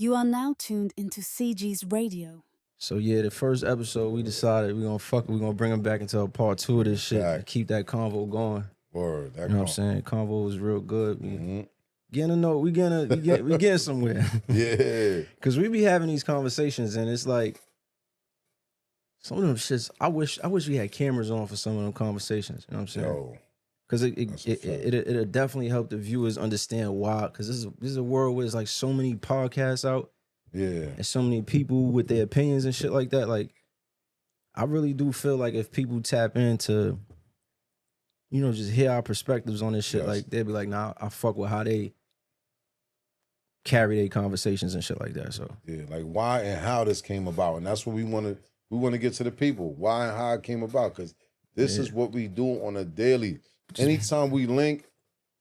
You are now tuned into CGS Radio. So yeah, the first episode we decided we're gonna bring them back into a part 2 of this shit and keep that convo going. Word, you know what I'm saying? Convo was real good. Getting to know, we getting somewhere. Yeah. Cause we be having these conversations and it's like some of them shits. I wish we had cameras on for some of them conversations. You know what I'm saying? Yo, because it'll definitely help the viewers understand why. Because this is a world where there's like so many podcasts out. Yeah. And so many people with their opinions and shit like that. Like, I really do feel like if people tap into, you know, just hear our perspectives on this shit, like they'll be like, nah, I fuck with how they carry their conversations and shit like that. So yeah, like why and how this came about. And that's what we want to get to the people. Why and how it came about. Because this is what we do on a daily. Anytime we link,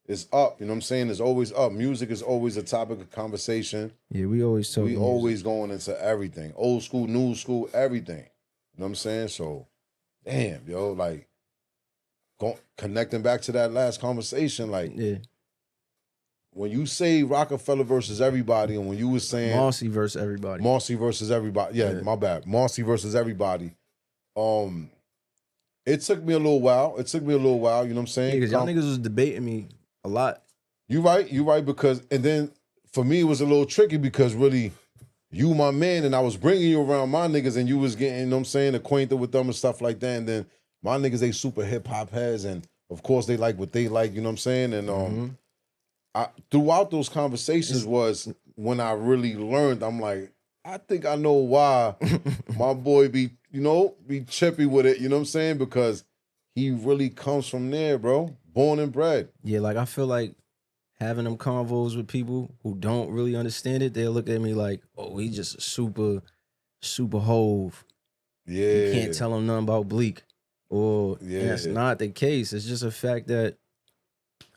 it's up, you know what I'm saying? It's always up. Music is always a topic of conversation. Yeah, we always talk. We always going into everything. Old school, new school, everything. You know what I'm saying? So, damn, yo, like, connecting back to that last conversation, like, when you say Rockefeller versus everybody, and when you was saying Marcy versus everybody. Yeah, my bad. Marcy versus everybody. It took me a little while. You know what I'm saying? Yeah, because y'all niggas was debating me a lot. You right, because, and then for me it was a little tricky because really, you my man, and I was bringing you around my niggas and you was getting, you know what I'm saying, acquainted with them and stuff like that, and then my niggas, they super hip-hop heads, and of course they like what they like, you know what I'm saying, and throughout those conversations was when I really learned, I'm like, I think I know why my boy be chippy with it, you know what I'm saying, because he really comes from there, bro. Born and bred. Yeah, like I feel like having them convos with people who don't really understand it, they'll look at me like, oh, he's just a super hove. Yeah. You can't tell him nothing about Bleak. Or that's not the case. It's just a fact that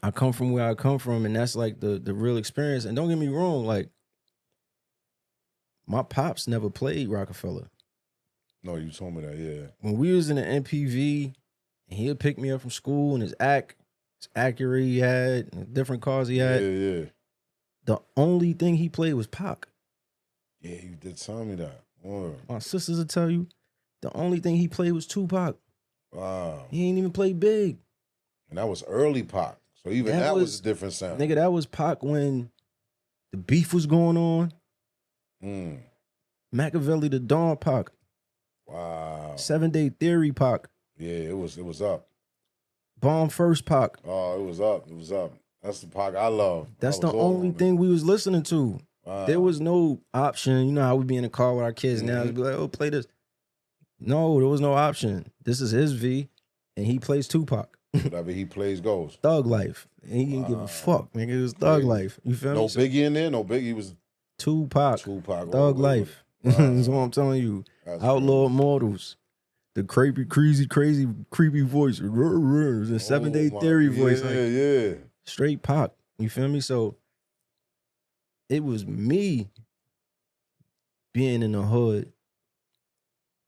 I come from where I come from, and that's like the real experience. And don't get me wrong, like my pops never played Rockefeller. No, you told me that, yeah. When we was in the MPV, and he'd pick me up from school, and his Acura he had, and different cars he had. Yeah. The only thing he played was Pac. Yeah, you did tell me that. Word. My sisters will tell you, the only thing he played was Tupac. Wow. He ain't even played Big. And that was early Pac. So even that was a different sound. Nigga, that was Pac when the beef was going on. Machiavelli the Dawn Pac. Wow. 7 Day Theory Pac. Yeah, it was up. Bomb First Pac. Oh, it was up. That's the Pac I love. That's the only thing we was listening to. Wow. There was no option. You know how we be in the car with our kids now. It'd be like, oh, play this. No, there was no option. This is his V, and he plays Tupac. Whatever he plays goes. Thug Life. And he didn't give a fuck, nigga. It was Thug Life. You feel me? No Biggie in there? No Biggie was Tupac. Thug Life. Wow. That's what I'm telling you. That's Outlaw Immortals. The crazy, creepy voice. The 7 Day Theory voice. Yeah. Straight Pac. You feel me? So it was me being in the hood.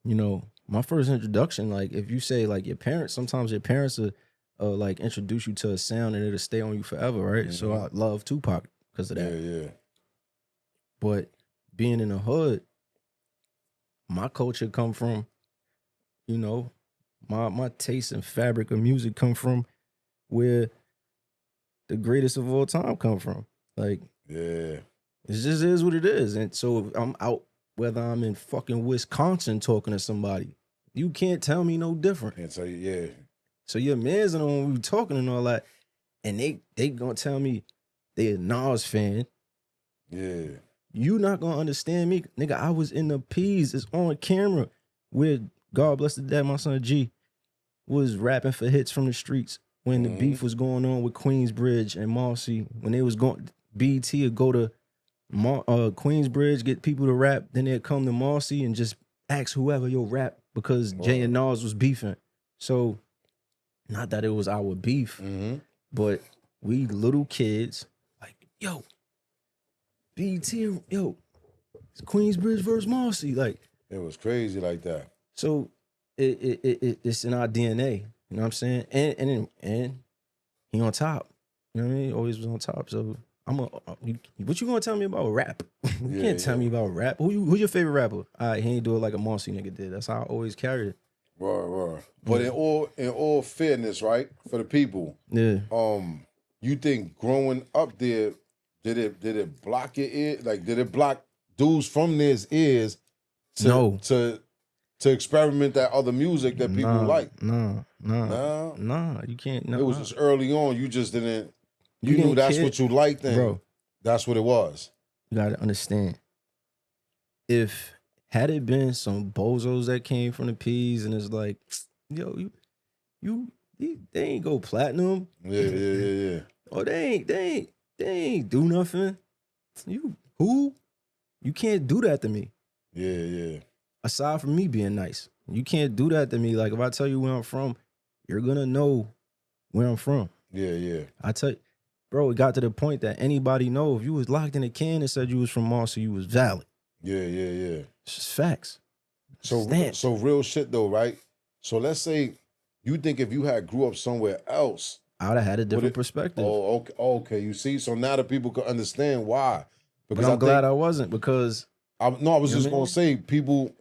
You know, my first introduction, like if you say like your parents, sometimes your parents will like introduce you to a sound and it'll stay on you forever, right? So I love Tupac because of that. Yeah. But being in the hood, my culture come from, you know, my taste and fabric of music come from where the greatest of all time come from. Like, it just is what it is. And so if I'm out, whether I'm in fucking Wisconsin talking to somebody, you can't tell me no different. Can't tell you, yeah. So your mans and when we talking and all that, and they gonna tell me they a Nas fan. Yeah. You not gonna understand me. Nigga, I was in the P's. It's on camera where God bless the dead, my son G was rapping for hits from the streets when the beef was going on with Queensbridge and Marcy. When they was going, BT would go to Queensbridge, get people to rap. Then they'd come to Marcy and just ask whoever, yo, rap, because Jay and Nas was beefing. So, not that it was our beef, but we little kids, like, yo, BT, yo, it's Queensbridge versus Marcy. Like, it was crazy like that. So it's in our DNA. You know what I'm saying? And he on top. You know what I mean? Always was on top. So what you gonna tell me about rap? You can't tell me about rap. Who's your favorite rapper? All right, he ain't do it like a Marcy nigga did. That's how I always carried it. Right. But in all fairness, right, for the people, you think growing up there, did it block your ear? Like, did it block dudes from their ears to experiment that other music that people like? Nah, you can't. Nah. It was just early on. You just didn't. You knew that's what you liked, and bro, that's what it was. You gotta understand. Had it been some bozos that came from the P's and it's like, yo, they ain't go platinum. Yeah. Oh, they ain't do nothing. You can't do that to me. Yeah. Aside from me being nice, you can't do that to me. Like, if I tell you where I'm from, you're gonna know where I'm from. Yeah. I tell you, bro, it got to the point that anybody know if you was locked in a can and said you was from Marcy, you was valid. Yeah. It's just facts. So real shit though, right? So let's say you think if you had grew up somewhere else, I would have had a different perspective. Oh, okay. You see, so now the people can understand why. Because I'm glad I wasn't, because I was just gonna say,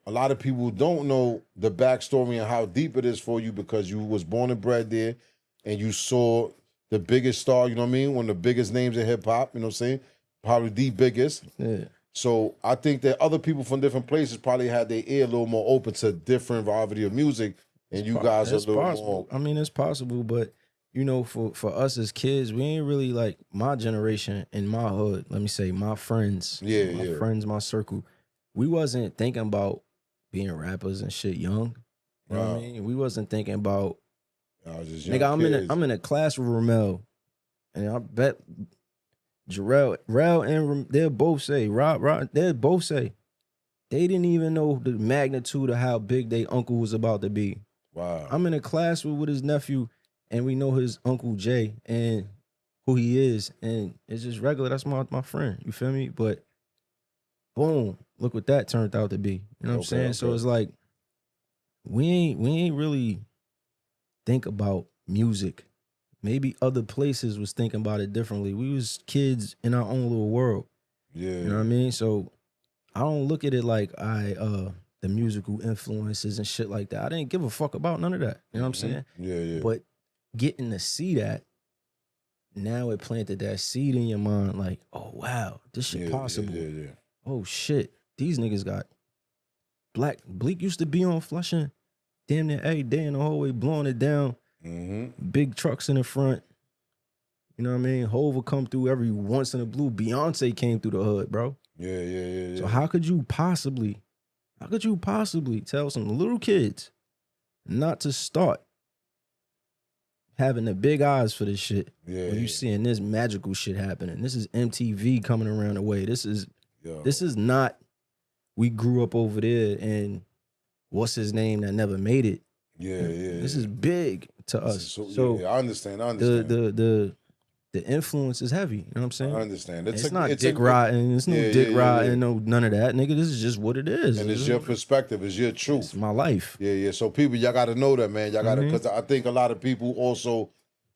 a lot of people don't know the backstory and how deep it is for you because you was born and bred there, and you saw the biggest star. You know what I mean? One of the biggest names in hip hop. You know what I'm saying? Probably the biggest. Yeah. So I think that other people from different places probably had their ear a little more open to different variety of music, and you guys are a little more. I mean, it's possible, but you know, for us as kids, we ain't really like my generation in my hood. Let me say, my friends, friends, my circle. We wasn't thinking about being rappers and shit young. You know what I mean? We wasn't thinking about. Nigga, I'm in a class with Ramel, and I bet Jarrell and they'll both say, Rob, they'll both say they didn't even know the magnitude of how big their uncle was about to be. Wow. I'm in a class with his nephew, and we know his Uncle Jay and who he is, and it's just regular. That's my friend. You feel me? But boom, look what that turned out to be. You know what I'm saying? So it's like we ain't really think about music. Maybe other places was thinking about it differently. We was kids in our own little world. Yeah. You know what I mean? So I don't look at it like the musical influences and shit like that. I didn't give a fuck about none of that. You know what I'm saying? Yeah. But getting to see that, now it planted that seed in your mind, like, oh wow, this shit possible. Yeah. Oh shit, these niggas got Bleak used to be on Flushing damn near every day in the hallway, blowing it down. Big trucks in the front. You know what I mean? Hov will come through every once in a blue. Beyonce came through the hood, bro. Yeah. So how could you possibly tell some little kids not to start having the big eyes for this shit when you seeing this magical shit happening? This is MTV coming around the way. This is not we grew up over there and what's his name that never made it. This is big to us. So I understand. The influence is heavy. You know what I'm saying? I understand. It's not dick riding. It's no dick riding. No none of that, nigga. This is just what it is. And it's your perspective. It's your truth. It's my life. Yeah. So people, y'all got to know that, man. Y'all got to, because I think a lot of people also,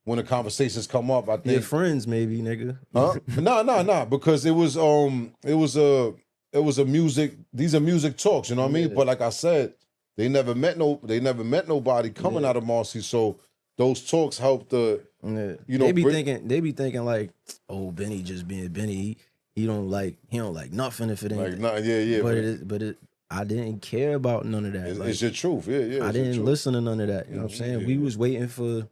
when the conversations come up, I think your friends maybe, nigga. Huh? No, because it was a music. These are music talks. You know what I mean? But like I said, they never met nobody coming out of Marcy. So those talks helped the. You know, they be thinking like, oh, Benny just being Benny. He don't like nothing if it ain't like But I didn't care about none of that. It's your truth, yeah. I didn't listen to none of that. You know what I'm saying? We was waiting for,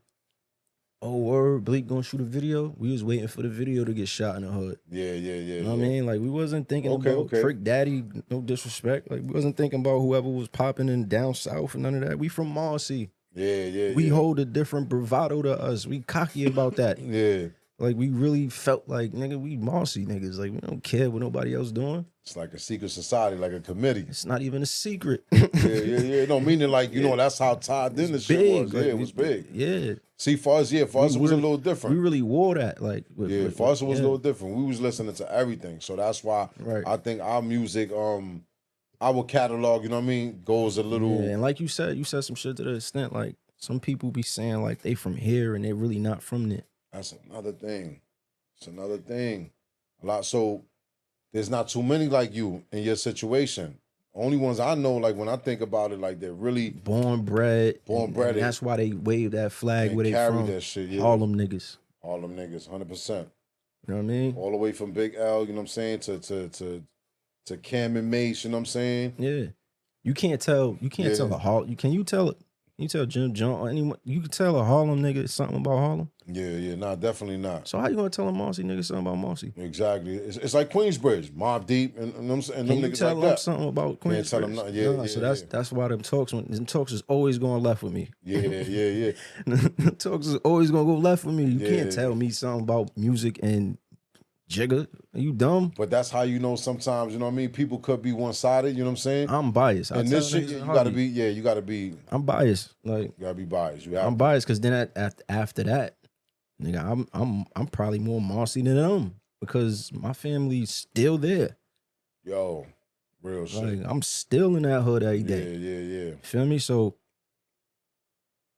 Bleak gonna shoot a video. We was waiting for the video to get shot in the hood. Yeah. You know what I mean? Like we wasn't thinking about Trick Daddy. No disrespect. Like we wasn't thinking about whoever was popping in down south and none of that. We from Marcy. Yeah. We hold a different bravado to us. We cocky about that. Like we really felt like, nigga, we Marcy niggas. Like we don't care what nobody else doing. It's like a secret society, like a committee. It's not even a secret. Yeah. No, meaning like, you know, that's how tied in the shit was. Like, it was big. Yeah. See, for us it was a little different. We really wore that. Like for us it was a little different. We was listening to everything. So that's why I think our music, our catalog, you know what I mean, goes a little. Yeah, and like you said some shit to the extent like some people be saying like they from here and they really not from there. That's another thing. It's another thing. A lot. So there's not too many like you in your situation. Only ones I know, like when I think about it, like they're really born bred. Born bred. And that's why they wave that flag where they carry from. that shit, yeah. Harlem niggas. Harlem niggas, 100%. You know what I mean? All the way from Big L, you know what I'm saying, to Cam and Mace, you know what I'm saying? Yeah. You can't tell a Harlem. Can you tell Jim John or anyone? You can tell a Harlem nigga something about Harlem? Yeah, nah, definitely not. So how you gonna tell a Marcy nigga something about Marcy? Exactly. It's like Queensbridge, Mobb Deep, and them niggas Can you tell like them that. something about Queensbridge? Can't tell them nothing. Yeah, so that's why them talks is always going left with me. Yeah. Talks is always gonna go left with me. You Yeah. can't tell me something about music and Jigga. Are you dumb? But that's how you know sometimes, you know what I mean? People could be one-sided, you know what I'm saying? I'm biased. And this shit, you gotta be. I'm biased. Like You gotta be biased. I'm biased because then after that, nigga, I'm probably more Marcy than them because my family's still there. Yo, real shit. Like I'm still in that hood every day. Yeah. Feel me? So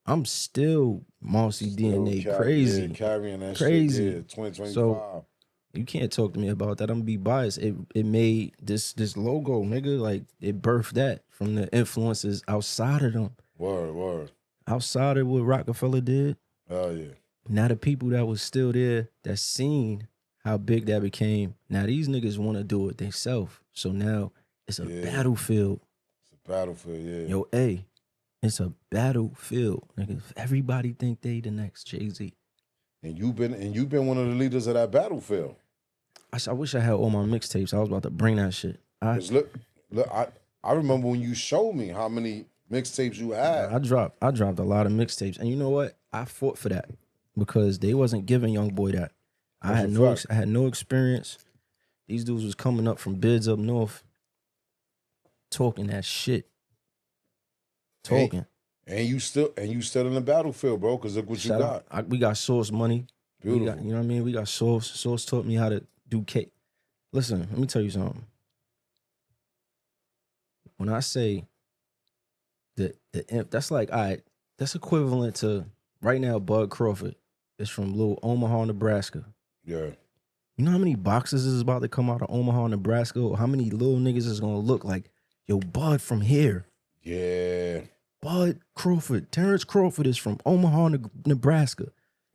I'm still Marcy DNA crazy. Carrying that crazy. shit. Yeah, 2025. So you can't talk to me about that. I'm gonna be biased. It made this logo, nigga, like it birthed that from the influences outside of them. Word. Outside of what Rockefeller did. Oh yeah. Now the people that was still there that seen how big that became. Now these niggas want to do it themselves. So now it's a battlefield. It's a battlefield, yeah. Yo, it's a battlefield. Nigga, everybody think they the next Jay-Z. And you've been one of the leaders of that battlefield. I wish I had all my mixtapes. I was about to bring that shit. Look, I remember when you showed me how many mixtapes you had. I dropped a lot of mixtapes, and you know what? I fought for that because they wasn't giving Young Boy that. I had no experience. These dudes was coming up from bids up north, talking that shit, talking. And you still in the battlefield, bro. Because look what you got. We got source money. Beautiful. You know what I mean? We got source. Source taught me how to do cake. Listen, let me tell you something. When I say the imp, that's like, all right, that's equivalent to right now. Bud Crawford is from little Omaha, Nebraska. Yeah. You know how many boxes is about to come out of Omaha, Nebraska, or how many little niggas is gonna look like, yo, Bud from here. Yeah. Bud Crawford, Terence Crawford is from Omaha, Nebraska.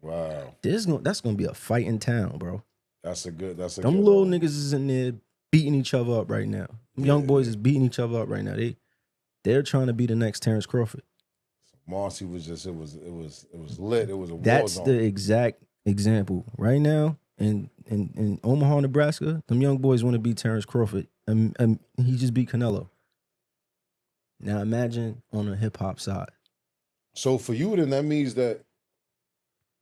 Wow. That's gonna be a fight in town, bro. That's a good little niggas is in there beating each other up right now. Young boys is beating each other up right now. They're trying to be the next Terence Crawford. Marcy was just it was lit. It was a war zone. That's the exact example right now in Omaha, Nebraska. Them young boys want to be Terence Crawford, and he just beat Canelo. Now imagine on the hip hop side. So for you, then that means that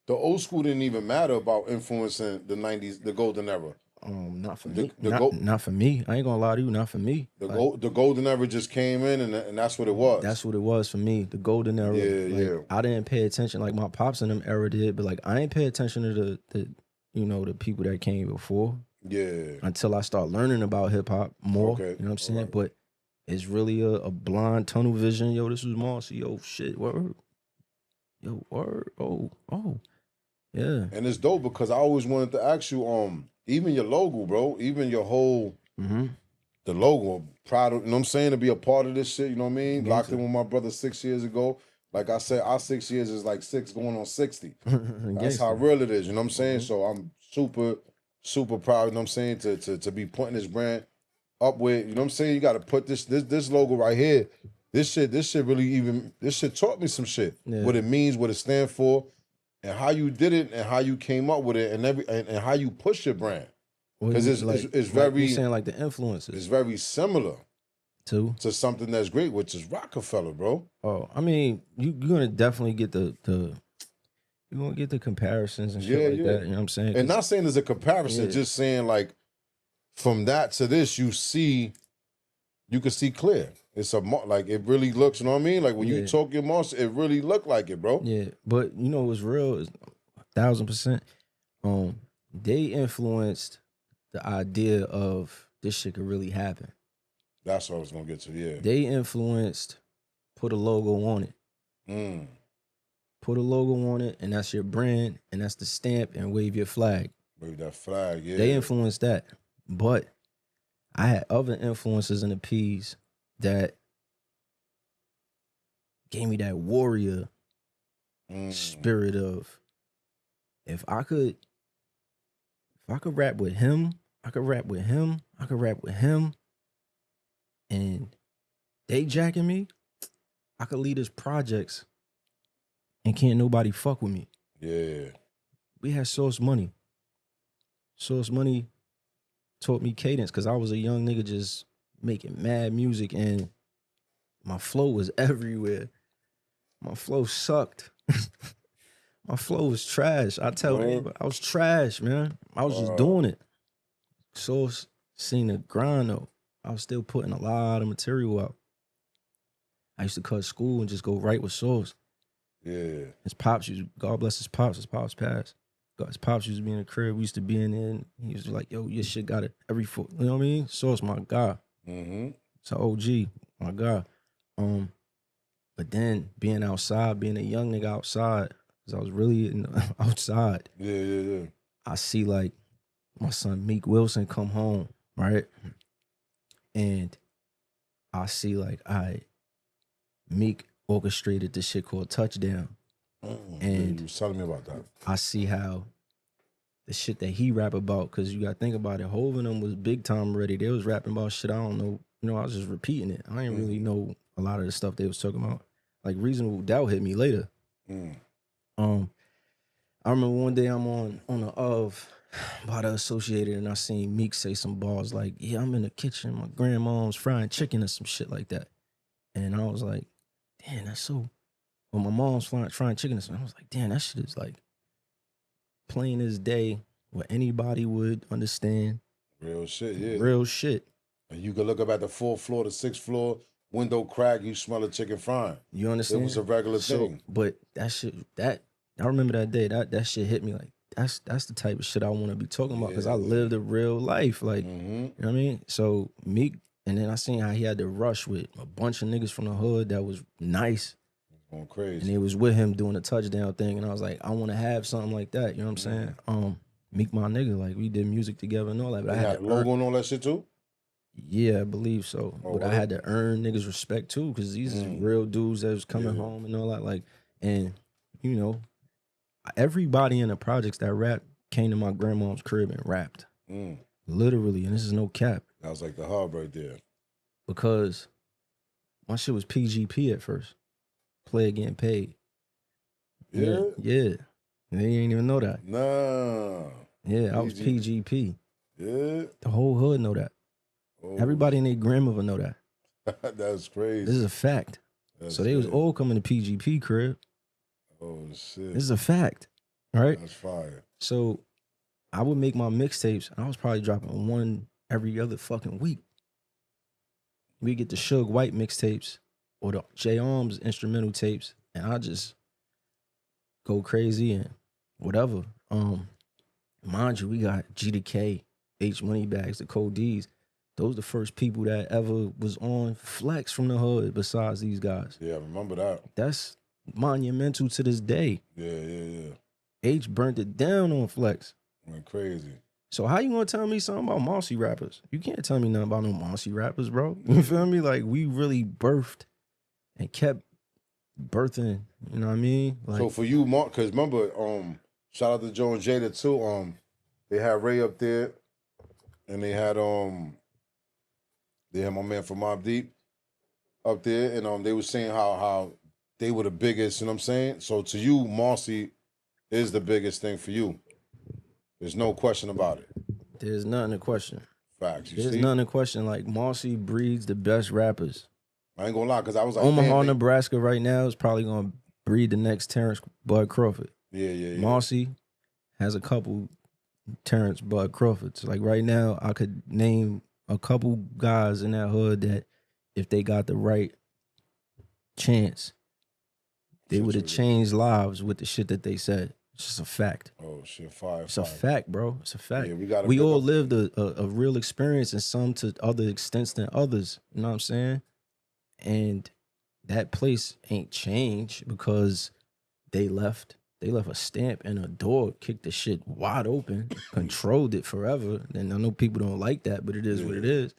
the old school didn't even matter about influencing the 90s, the golden era. Not for me. Not for me. I ain't gonna lie to you. Not for me. The golden era just came in, and that's what it was. That's what it was for me. The golden era. Yeah. I didn't pay attention like my pops in them era did, but like I ain't pay attention to the people that came before. Yeah. Until I start learning about hip hop more. Okay. You know what I'm saying? Right. But it's really a blind tunnel vision. Yo, this was Marcy. Yo, shit. Word. Yo, word. Oh. Yeah. And it's dope because I always wanted to ask you, even your logo, bro, even your whole the logo, I'm proud of, you know what I'm saying, to be a part of this shit, you know what I mean? Locked in with my brother 6 years ago. Like I said, our 6 years is like 6 going on 60. That's how real it is, you know what I'm saying? So I'm super, super proud, you know what I'm saying, to be putting this brand up with, you know what I'm saying? You gotta put this logo right here. This shit taught me some shit. Yeah. What it means, what it stands for, and how you did it, and how you came up with it, and how you push your brand. Because it's very, you saying like the influences. It's very similar to something that's great, which is Rockefeller, bro. Oh, I mean, you're gonna definitely get the you're gonna get the comparisons and shit like that. You know what I'm saying? And not saying there's a comparison, just saying like from that to this, you can see clear. It's like it really looks, you know what I mean? Like when you talk your monster, it really looked like it, bro. Yeah, but you know what's real is 1000%. They influenced the idea of this shit could really happen. That's what I was gonna get to. Yeah, they influenced. Put a logo on it. Put a logo on it, and that's your brand, and that's the stamp, and wave your flag. Wave that flag, yeah. They influenced that. But I had other influences in the P's that gave me that warrior spirit of if I could rap with him, I could rap with him, I could rap with him, and they jacking me, I could lead his projects and can't nobody fuck with me. Yeah. We had Source Money. Source Money taught me cadence because I was a young nigga just making mad music and my flow was everywhere. My flow sucked. My flow was trash. I tell you, I was trash, man. I was just doing it. Source seen the grind though. I was still putting a lot of material out. I used to cut school and just go right with Source. Yeah. His pops God bless his pops passed. His pops used to be in the crib. We used to be in there and he was like, yo, your shit got it every foot. You know what I mean? Source, my guy. It's an OG, my guy. But then being outside, being a young nigga outside, because I was really outside. Yeah. I see like my son Meek Wilson come home, right? And I see like, Meek orchestrated this shit called Touchdown. And you was telling me about that. I see how the shit that he rap about, because you gotta think about it, Hov and them was big time already. They was rapping about shit I don't know. You know, I was just repeating it. I didn't really know a lot of the stuff they was talking about. Like Reasonable Doubt hit me later. I remember one day I'm on the of by the Associated and I seen Meek say some bars like, yeah, I'm in the kitchen, my grandma's frying chicken or some shit like that. And I was like, damn, that's so. When my mom's frying chicken or something, I was like, damn, that shit is like plain as day, what anybody would understand. Real shit, yeah. Real shit. And you could look up at the 4th floor, the 6th floor, window crack, you smell a chicken frying. You understand? It was a regular thing. But that shit, I remember that day, that shit hit me like, that's the type of shit I want to be talking about because I lived a real life. Like, you know what I mean? So Meek, and then I seen how he had to rush with a bunch of niggas from the hood that was nice. Going crazy. And it was with him doing the Touchdown thing. And I was like, I want to have something like that. You know what I'm saying? Meek my nigga, like we did music together and all that. But I had a logo and all that shit too? Yeah, I believe so. But I had to earn niggas' respect too, because these is real dudes that was coming home and all that. Like, and you know, everybody in the projects that rap came to my grandma's crib and rapped. Literally, and this is no cap. That was like the hub right there. Because my shit was PGP at first. Player getting paid. Yeah? Yeah. They ain't even know that. Nah. Yeah, I was PGP. Yeah? The whole hood know that. Oh. Everybody and their grandmother know that. That's crazy. This is a fact. So they was all coming to PGP crib. Oh, shit. This is a fact. Right? That's fire. So I would make my mixtapes. I was probably dropping one every other fucking week. We get the Suge White mixtapes or the J Arms instrumental tapes, and I just go crazy and whatever. Mind you, we got G to K, H Moneybags, the Cold D's. Those the first people that ever was on Flex from the hood besides these guys. Yeah, I remember that. That's monumental to this day. Yeah. H burnt it down on Flex. Went crazy. So how you gonna tell me something about Marcy rappers? You can't tell me nothing about no Marcy rappers, bro. You feel me? Like, we really birthed and kept birthing, you know what I mean? Like, so for you, Mark, because remember, shout out to Joe and Jada too. They had Ray up there, and they had my man from Mobb Deep up there, and they were saying how they were the biggest, you know what I'm saying? So to you, Marcy is the biggest thing for you. There's no question about it. There's nothing to question. Facts. There's nothing to question. Like, Marcy breeds the best rappers. I ain't gonna lie, because I was like, Omaha, Nebraska right now is probably gonna breed the next Terence Bud Crawford. Yeah. Marcy has a couple Terence Bud Crawfords. Like, right now, I could name a couple guys in that hood that if they got the right chance, they would have changed lives with the shit that they said. It's just a fact. Oh, shit, fire. It's a fact, bro. It's a fact. Yeah, we all lived a real experience, and some to other extents than others. You know what I'm saying? And that place ain't changed because they left. they left a stamp and a door, kicked the shit wide open, controlled it forever. And I know people don't like that, but it is what it is.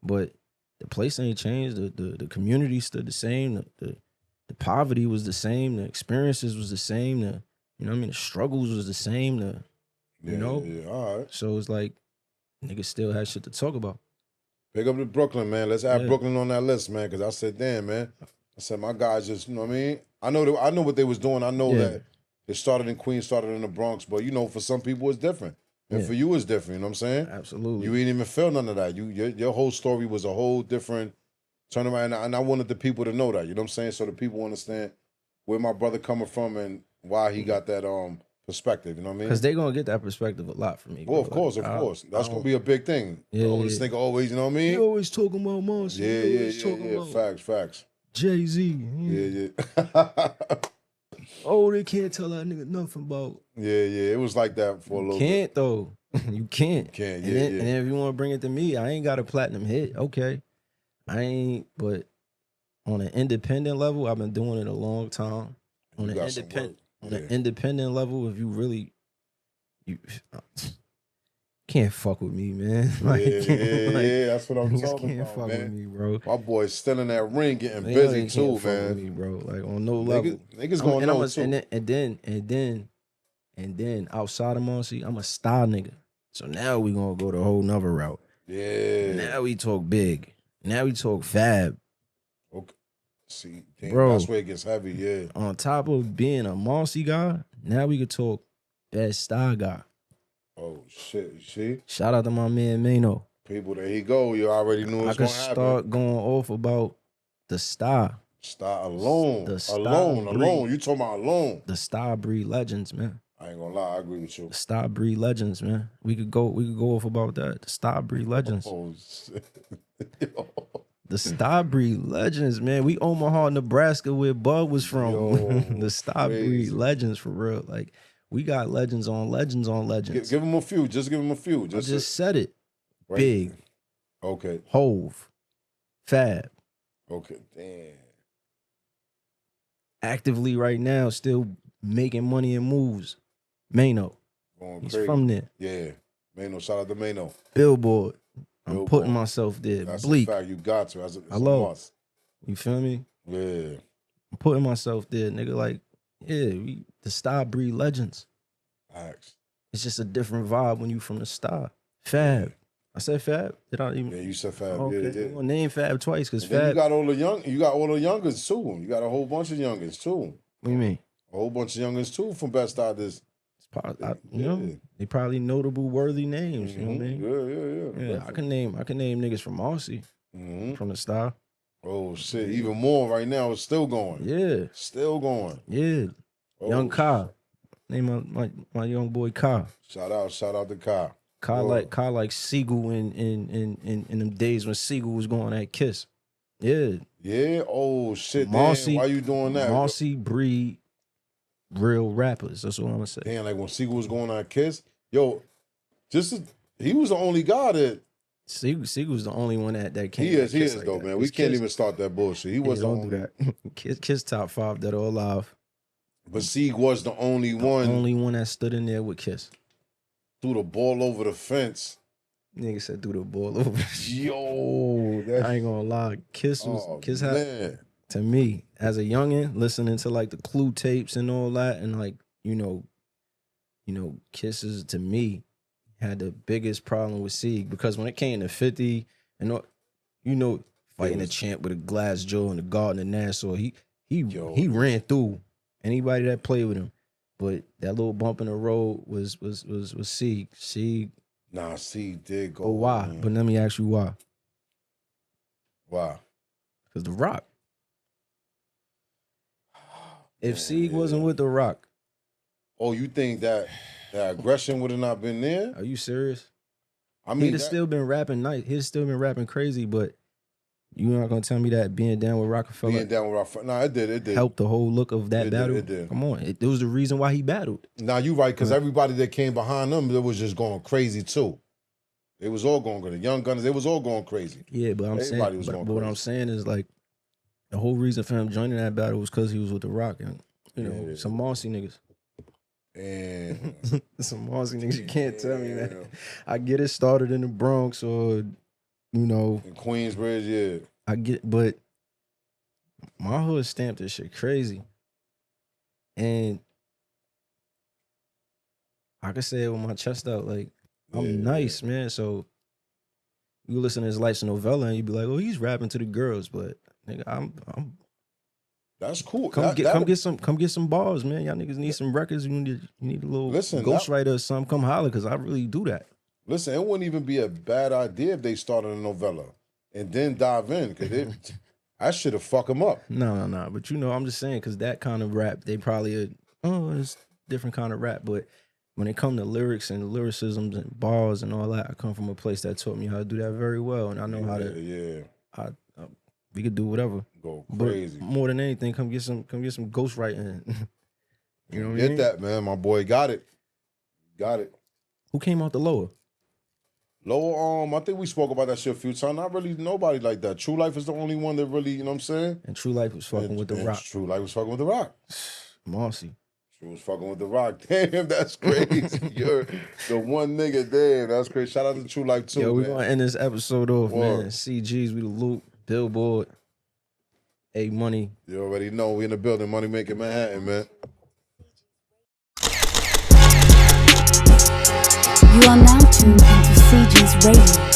But the place ain't changed. The community stood the same. The poverty was the same. The experiences was the same. You know what I mean? The struggles was the same. You know? Yeah, all right. So it's like, niggas still had shit to talk about. Pick up to Brooklyn, man. Let's add Brooklyn on that list, man. Because I said, damn, man. I said, my guys just, you know what I mean? I know what they was doing. I know that it started in Queens, started in the Bronx. But, you know, for some people, it's different. And for you, it's different. You know what I'm saying? Absolutely. You ain't even feel none of that. Your whole story was a whole different turnaround. And I wanted the people to know that. You know what I'm saying? So the people understand where my brother coming from and why he got that perspective. You know what I mean? Because they going to get that perspective a lot from me. Well, of course. That's going to be a big thing. This nigga always, you know what I mean? You always talking about Marcy. Yeah. Facts. Jay-Z. Yeah. Oh, they can't tell that nigga nothing about. Yeah. It was like that for a little bit. Can't, though. You can't. And then if you want to bring it to me, I ain't got a platinum hit. Okay. I ain't, but on an independent level, I've been doing it a long time. On an independent level, if you really, you can't fuck with me, man. That's what I'm talking can't about, fuck man. with me, bro. My boy's still in that ring getting busy too, man. With me, bro. Like on no level. Niggas gonna know too. And then outside of Marcy, I'm a style nigga. So now we gonna go the whole nother route. Yeah. Now we talk big. Now we talk fab. Okay. See, damn, bro, that's where it gets heavy, yeah. On top of being a Marcy guy, now we could talk best style guy. Oh shit, you see? Shout out to my man Mano. People, there he go. You already knew it was gonna happen. I could start going off about the style. Style alone. The style alone. You talking about alone. The style breed legends, man. I ain't gonna lie, I agree with you. The style breed legends, man. We could go off about that. The style breed legends. Oh shit. The style breed legends, man. We Omaha, Nebraska, where Bud was from. The style breed legends for real. Like, we got legends on legends on legends. Give him a few. Just give him a few. I just said it. Right. Big. Okay. Hove. Fab. Okay. Damn. Actively right now, still making money and moves. Mano. He's from there. Yeah. Mano. Shout out to Mano. Billboard. I'm putting myself there. That's Bleak. a fact. You got to. It's Hello. A must. You feel me? Yeah. I'm putting myself there, nigga. Like, we the style breed legends. Facts. It's just a different vibe when you from the style. Fab. I said Fab. Did I even? Yeah, you said Fab. Okay. Yeah. I'm gonna name Fab twice because Fab. Fab. You got all the youngers too. You got a whole bunch of youngers too. What do you mean? A whole bunch of youngers too from Best Artists. You know, they probably notable, worthy names. You know what I mean? Yeah. I can name niggas from Marcy, from the style. Oh shit! Even more right now. It's still going. Yeah, still going. Yeah, young Ka. Name my young boy Ka. Shout out to Ka. Ka like Siegel in them days when Siegel was going at Kiss. Yeah. Yeah. Oh shit. Marcy, damn, why you doing that? Marcy breed real rappers. That's what I'm gonna say. Damn, like when Siegel was going on Kiss, yo, he was the only guy that Siegel was the only one that came. He is like though, that. man. We can't even start that bullshit. He was the only that. Kiss top 5 that are alive. But Sieg was the only one. Only one that stood in there with Kiss. Threw the ball over the fence. Nigga said threw the ball over. Yo, I ain't gonna lie. Kiss had, to me, as a youngin', listening to like the Clue tapes and all that, and like, you know, Kisses to me had the biggest problem with Sieg because when it came to 50 and all, fighting a champ with a glass jaw in the Garden of Nassau, he ran through anybody that played with him. But that little bump in the road was Sieg. Sieg. Nah, Sieg did go. But why? Man. But let me ask you why. Why? Because The Rock. If Sieg wasn't with The Rock. Oh, you think that aggression would have not been there? Are you serious? I mean, he'd have still been rapping nice. He'd still been rapping crazy, but you're not gonna tell me that being down with Rockefeller. Nah, it did. Helped the whole look of that battle. It did. Come on, it was the reason why he battled. Nah, you right, because everybody that came behind them, they was just going crazy too. They was all going crazy. The Young Gunners, they was all going crazy. Yeah, but what I'm saying is like the whole reason for him joining that battle was because he was with The Rock and some Marcy niggas. And some Marcy niggas, you can't tell me, man. I get it started in the Bronx or, you know. In Queensbridge, yeah. I get, but my hood stamped this shit crazy. And I can say it with my chest out, like, I'm nice, man. So you listen to his Life's a Novella and you be like, oh, he's rapping to the girls, but nigga, I'm that's cool. Come get some bars, man. Y'all niggas need some records. You need a little ghostwriter or something. Come holler, because I really do that. Listen, it wouldn't even be a bad idea if they started a novella and then dive in, because I should have fucked them up. No. But you know, I'm just saying, because that kind of rap, they probably, it's different kind of rap. But when it come to lyrics and lyricisms and bars and all that, I come from a place that taught me how to do that very well. And I know how to, we could do whatever. Go crazy. But more than anything, come get some ghostwriting. You know what I mean? Get that, man. My boy got it. Got it. Who came out the lower? Lower, I think we spoke about that shit a few times. Not really nobody like that. True Life is the only one that really, you know what I'm saying? And True Life was fucking with the Rock. True Life was fucking with the Rock. Marcy. True was fucking with the Rock. Damn, that's crazy. You're the one nigga. Damn, that's crazy. Shout out to True Life too, Yo, we gonna end this episode off, man. CGs, we the Loop. Billboard, A Money. You already know we in the building, Money Making Manhattan, man. You are now tuned into CG's Radio.